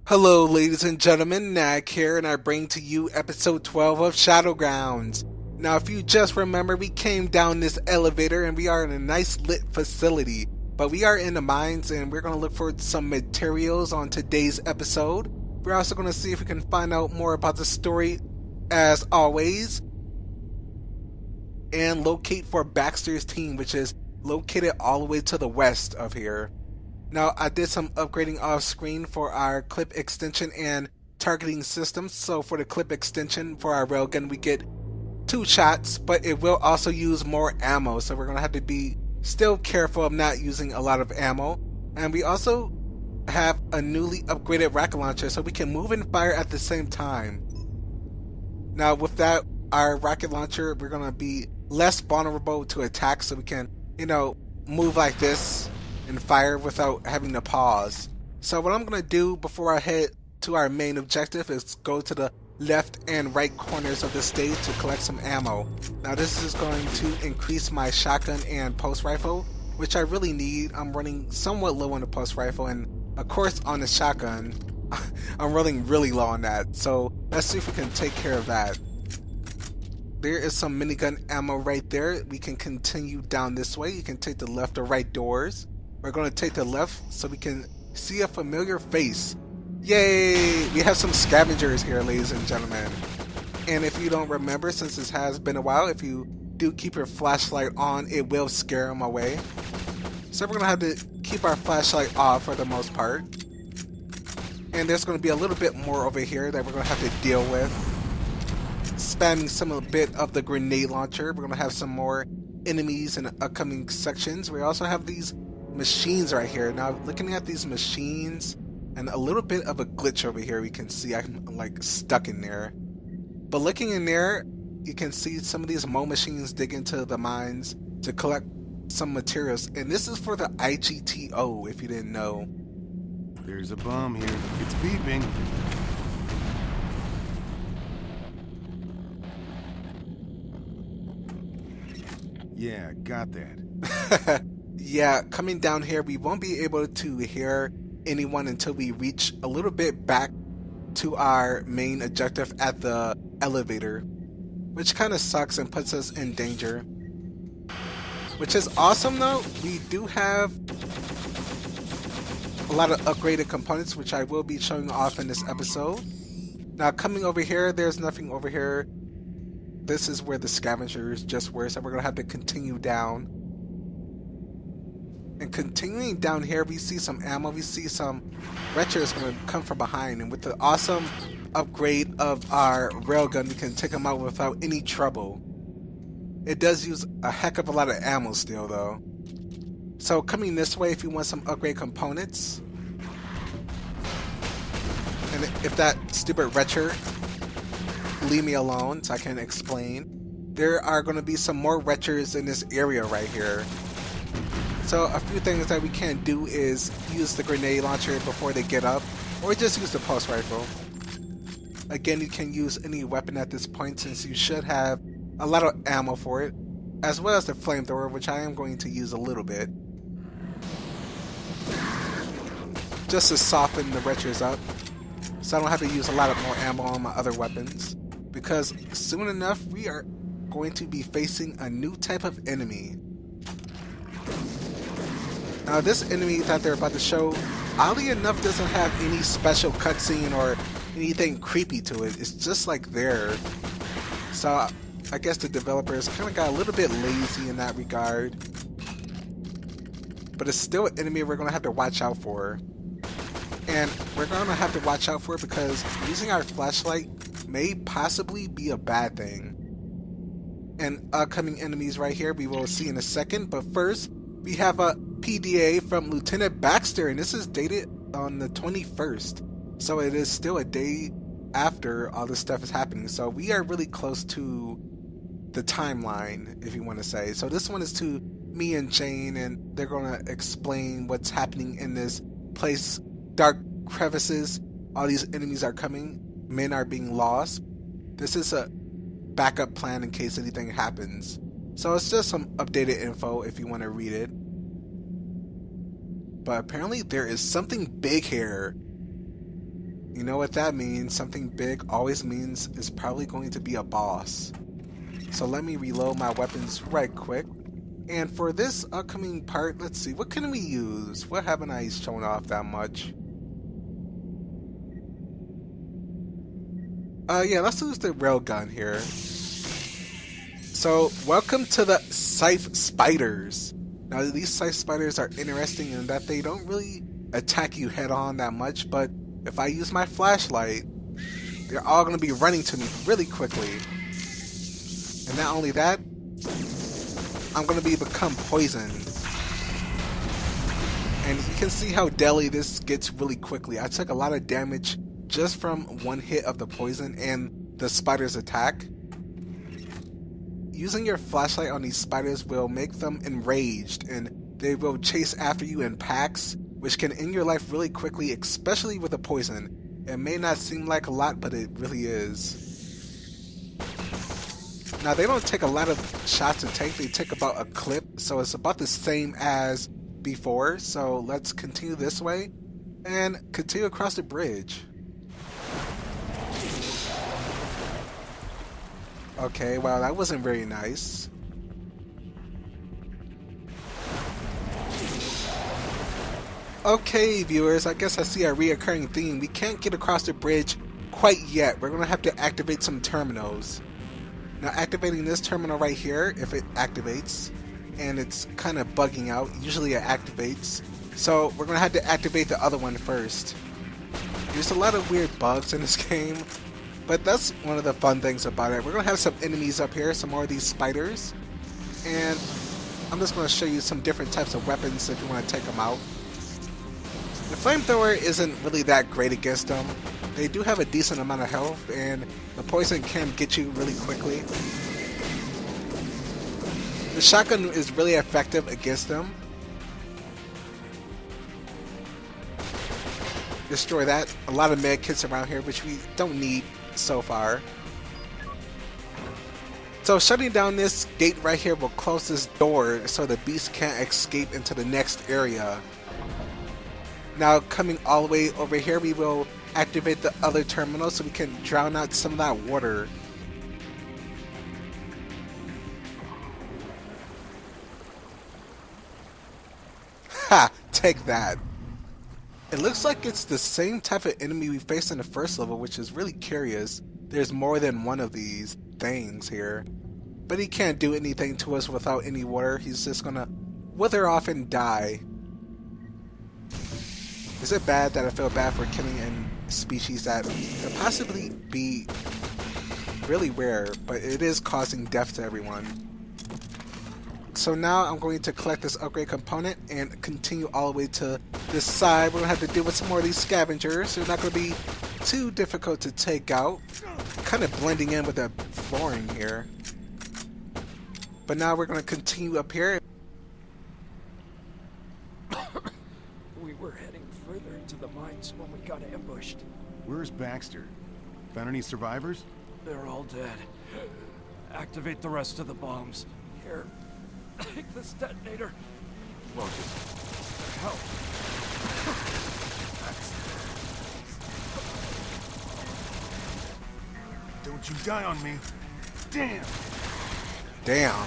Hello, ladies and gentlemen, Nag here, and I bring to you episode 12 of Shadowgrounds. Now, if you just remember, we came down this elevator and we are in a nice lit facility, but we are in the mines and we're going to look for some materials on today's episode. We're also going to see if we can find out more about the story, as always, and locate for Baxter's team, which is located all the way to the west of here. Now, I did some upgrading off screen for our clip extension and targeting systems. So for the clip extension for our railgun, we get 2 shots, but it will also use more ammo. So we're going to have to be still careful of not using a lot of ammo. And we also have a newly upgraded rocket launcher so we can move and fire at the same time. Now with that, our rocket launcher, we're going to be less vulnerable to attacks, so we can, move like this and fire without having to pause. So what I'm going to do before I head to our main objective is go to the left and right corners of the stage to collect some ammo. Now this is going to increase my shotgun and pulse rifle, which I really need. I'm running somewhat low on the pulse rifle, and of course on the shotgun I'm running really low on that. So let's see if we can take care of that. There is some minigun ammo right there. We can continue down this way. You can take the left or right doors. We're going to take the left so we can see a familiar face. Yay! We have some scavengers here, ladies and gentlemen. And if you don't remember, since this has been a while, if you do keep your flashlight on, it will scare them away. So we're going to have to keep our flashlight off for the most part. And there's going to be a little bit more over here that we're going to have to deal with. Spamming some a bit of the grenade launcher. We're going to have some more enemies in the upcoming sections. We also have these machines right here. Now looking at these machines and a little bit of a glitch over here, we can see I'm like stuck in there. But looking in there, you can see some of these mo machines dig into the mines to collect some materials, and this is for the IGTO, if you didn't know. There's a bomb here. It's beeping. Yeah, got that. Yeah, coming down here, we won't be able to hear anyone until we reach a little bit back to our main objective at the elevator, which kind of sucks and puts us in danger. Which is awesome though. We do have a lot of upgraded components, which I will be showing off in this episode. Now coming over here, there's nothing over here. This is where the scavengers just were, so we're going to have to continue down. And continuing down here, we see some ammo, we see some retros going to come from behind, and with the awesome upgrade of our railgun, we can take them out without any trouble. It does use a heck of a lot of ammo still though. So coming this way, if you want some upgrade components, and if that stupid retro, leave me alone so I can explain. There are going to be some more retros in this area right here. So a few things that we can do is use the grenade launcher before they get up, or just use the pulse rifle. Again, you can use any weapon at this point since you should have a lot of ammo for it, as well as the flamethrower, which I am going to use a little bit, just to soften the retros up, so I don't have to use a lot of more ammo on my other weapons, because soon enough we are going to be facing a new type of enemy. Now this enemy that they're about to show, oddly enough, doesn't have any special cutscene or anything creepy to it. It's just like there. So I guess the developers kind of got a little bit lazy in that regard. But it's still an enemy we're going to have to watch out for. And we're going to have to watch out for it because using our flashlight may possibly be a bad thing. And upcoming enemies right here we will see in a second. But first, we have a PDA from Lieutenant Baxter, and this is dated on the 21st. So it is still a day after all this stuff is happening. So we are really close to the timeline, if you want to say. So this one is to me and Jane, and they're going to explain what's happening in this place. Dark crevices, all these enemies are coming, men are being lost. This is a backup plan in case anything happens. So it's just some updated info if you want to read it. But apparently there is something big here. You know what that means? Something big always means it's probably going to be a boss. So let me reload my weapons right quick. And for this upcoming part, let's see, what can we use? What haven't I shown off that much? Yeah, let's use the railgun here. So, welcome to the Scythe Spiders. Now, these Scythe Spiders are interesting in that they don't really attack you head on that much, but if I use my flashlight, they're all going to be running to me really quickly. And not only that, I'm going to become poisoned. And you can see how deadly this gets really quickly. I took a lot of damage just from one hit of the poison and the spider's attack. Using your flashlight on these spiders will make them enraged, and they will chase after you in packs, which can end your life really quickly, especially with the poison. It may not seem like a lot, but it really is. Now, they don't take a lot of shots to take. They take about a clip, so it's about the same as before. So let's continue this way and continue across the bridge. Okay, wow, that wasn't very nice. Okay, viewers, I guess I see a reoccurring theme. We can't get across the bridge quite yet. We're going to have to activate some terminals. Now, activating this terminal right here, if it activates, and it's kind of bugging out, usually it activates. So we're going to have to activate the other one first. There's a lot of weird bugs in this game, but that's one of the fun things about it. We're going to have some enemies up here, some more of these spiders, and I'm just going to show you some different types of weapons if you want to take them out. The flamethrower isn't really that great against them. They do have a decent amount of health, and the poison can get you really quickly. The shotgun is really effective against them. Destroy that. A lot of med kits around here, which we don't need so far. So shutting down this gate right here will close this door so the beast can't escape into the next area. Now coming all the way over here, we will activate the other terminal so we can drown out some of that water. Ha! Take that. It looks like it's the same type of enemy we faced in the first level, which is really curious. There's more than one of these things here. But he can't do anything to us without any water. He's just gonna wither off and die. Is it bad that I feel bad for killing a species that could possibly be really rare, but it is causing death to everyone? So now I'm going to collect this upgrade component and continue all the way to this side. We're going to have to deal with some more of these scavengers. They're not going to be too difficult to take out. Kind of blending in with the flooring here. But now we're going to continue up here. We were heading further into the mines when we got ambushed. Where's Baxter? Found any survivors? They're all dead. Activate the rest of the bombs. Here, take this detonator. Well, just Help. don't you die on me. Damn. Damn.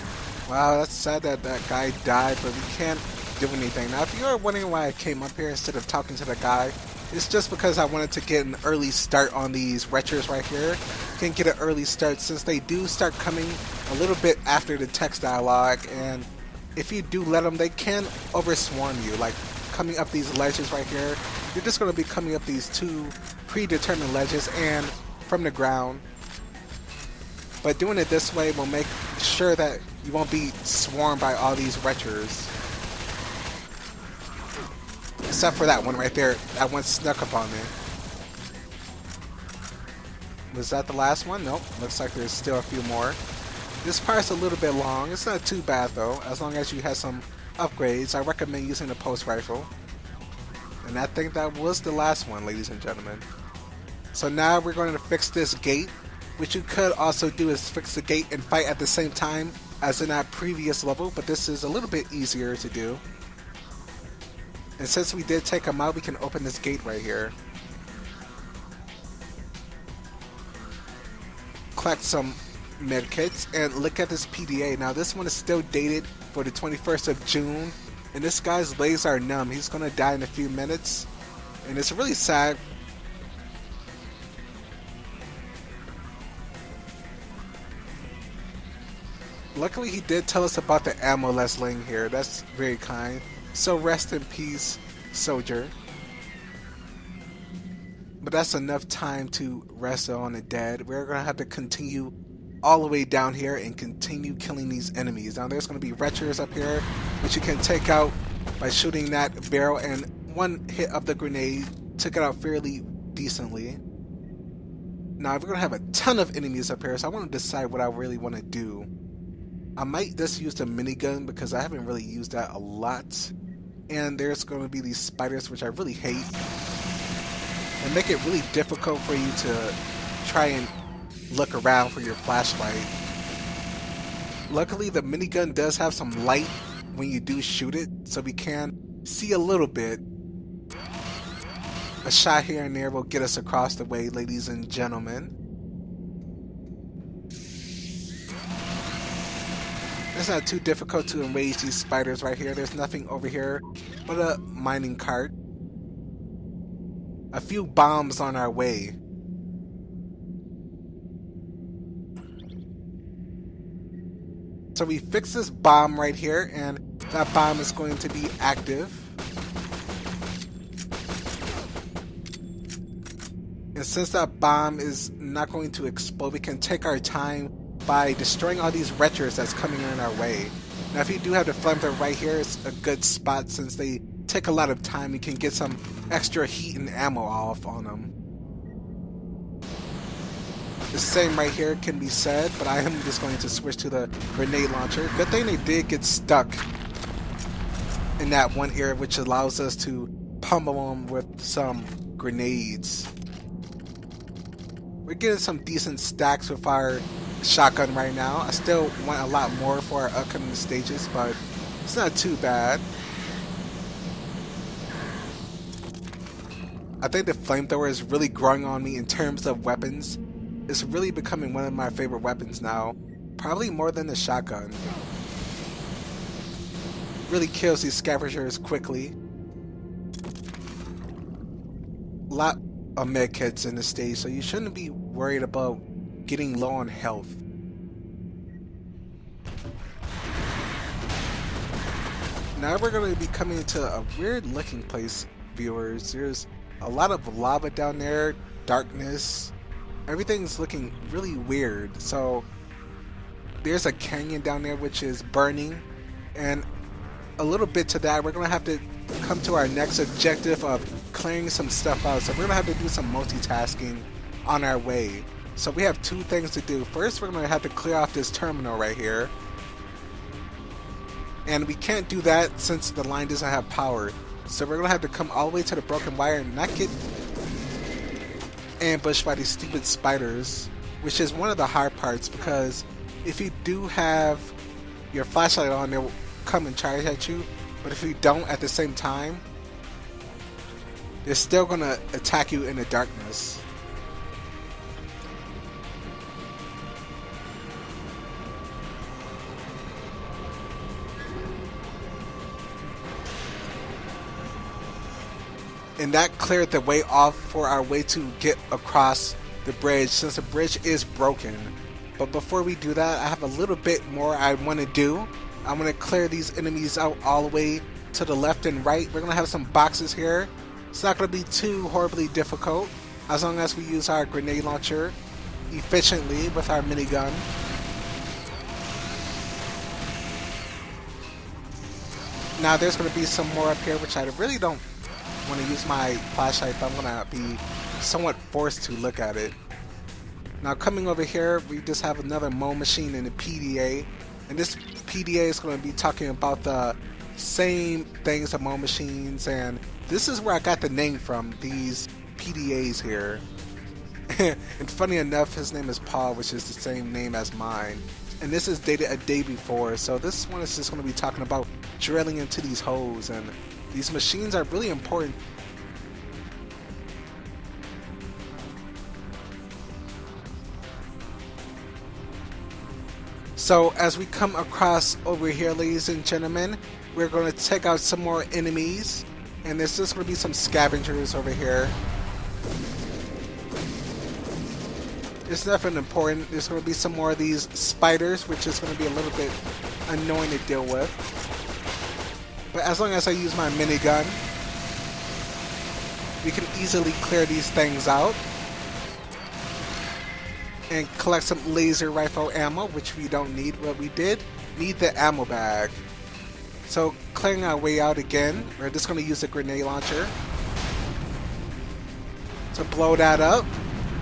Wow, that's sad that that guy died, but we can't do anything. Now, if you're wondering why I came up here instead of talking to the guy, it's just because I wanted to get an early start on these retchers right here. Can get an early start since they do start coming a little bit after the text dialogue, and if you do let them, they can overswarm you. Like coming up these ledges right here, you're just going to be coming up these two predetermined ledges and from the ground. But doing it this way will make sure that you won't be swarmed by all these retchers. Except for that one right there. That one snuck up on me. Was that the last one? Nope. Looks like there's still a few more. This part's a little bit long. It's not too bad though, as long as you have some upgrades. I recommend using the post rifle. And I think that was the last one, ladies and gentlemen. So now we're going to fix this gate. What you could also do is fix the gate and fight at the same time as in that previous level, but this is a little bit easier to do. And since we did take them out, we can open this gate right here. collect some medkits, and look at this PDA. Now this one is still dated for the 21st of June, and this guy's legs are numb. He's gonna die in a few minutes, and it's really sad. Luckily he did tell us about the ammo that's laying here. That's very kind. So rest in peace, soldier. But that's enough time to rest on the dead. We're gonna have to continue all the way down here and continue killing these enemies. Now there's gonna be retchers up here, which you can take out by shooting that barrel, and one hit of the grenade took it out fairly decently. Now we're gonna have a ton of enemies up here, so I want to decide what I really want to do. I might just use the minigun because I haven't really used that a lot. And there's going to be these spiders, which I really hate, and make it really difficult for you to try and look around for your flashlight. Luckily the minigun does have some light when you do shoot it, so we can see a little bit. A shot here and there will get us across the way, ladies and gentlemen. It's not too difficult to enrage these spiders right here. There's nothing over here but a mining cart. A few bombs on our way. So we fix this bomb right here, and that bomb is going to be active. And since that bomb is not going to explode, we can take our time by destroying all these retchers that's coming in our way. Now if you do have the flamethrower right here, it's a good spot since they take a lot of time. You can get some extra heat and ammo off on them. The same right here can be said, but I am just going to switch to the grenade launcher. Good thing they did get stuck in that one area, which allows us to pummel them with some grenades. We're getting some decent stacks with our shotgun right now. I still want a lot more for our upcoming stages, but it's not too bad. I think the flamethrower is really growing on me in terms of weapons. It's really becoming one of my favorite weapons now, probably more than the shotgun. Really kills these scavengers quickly. A lot of medkits in this stage, so you shouldn't be worried about getting low on health. Now we're going to be coming to a weird looking place, viewers. There's a lot of lava down there, darkness. Everything's looking really weird. So there's a canyon down there which is burning, and a little bit to that we're going to have to come to our next objective of clearing some stuff out. So we're going to have to do some multitasking on our way. So we have two things to do. First, we're going to have to clear off this terminal right here. And we can't do that since the line doesn't have power. So we're going to have to come all the way to the broken wire and not get ambushed by these stupid spiders, which is one of the hard parts, because if you do have your flashlight on, they'll come and charge at you. But if you don't at the same time, they're still going to attack you in the darkness. And that cleared the way off for our way to get across the bridge, since the bridge is broken. But before we do that, I have a little bit more I want to do. I'm going to clear these enemies out all the way to the left and right. We're going to have some boxes here. It's not going to be too horribly difficult as long as we use our grenade launcher efficiently with our minigun. Now there's going to be some more up here, which I really don't want to use my flashlight, but I'm going to be somewhat forced to look at it. Now coming over here, we just have another Mo machine in the PDA, and this PDA is going to be talking about the same things as Mo machines, and this is where I got the name from, these PDAs here. And funny enough, his name is Paul, which is the same name as mine. And this is dated a day before, so this one is just going to be talking about drilling into these holes, and these machines are really important. So as we come across over here, ladies and gentlemen, we're going to take out some more enemies. And there's just going to be some scavengers over here. It's nothing important. There's going to be some more of these spiders, which is going to be a little bit annoying to deal with. But as long as I use my minigun, we can easily clear these things out. And collect some laser rifle ammo, which we don't need, but we did need the ammo bag. So clearing our way out again, we're just going to use the grenade launcher to blow that up.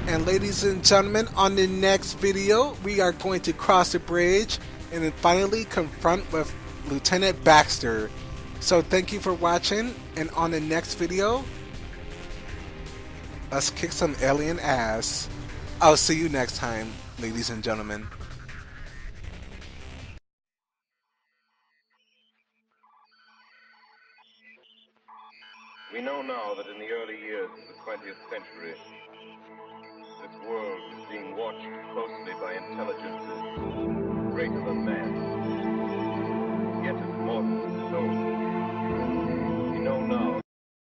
And ladies and gentlemen, on the next video, we are going to cross the bridge and then finally confront with Lieutenant Baxter. So thank you for watching, and on the next video, let's kick some alien ass. I'll see you next time, ladies and gentlemen. We know now that in the early years of the 20th century, this world was being watched closely by intelligences greater than man.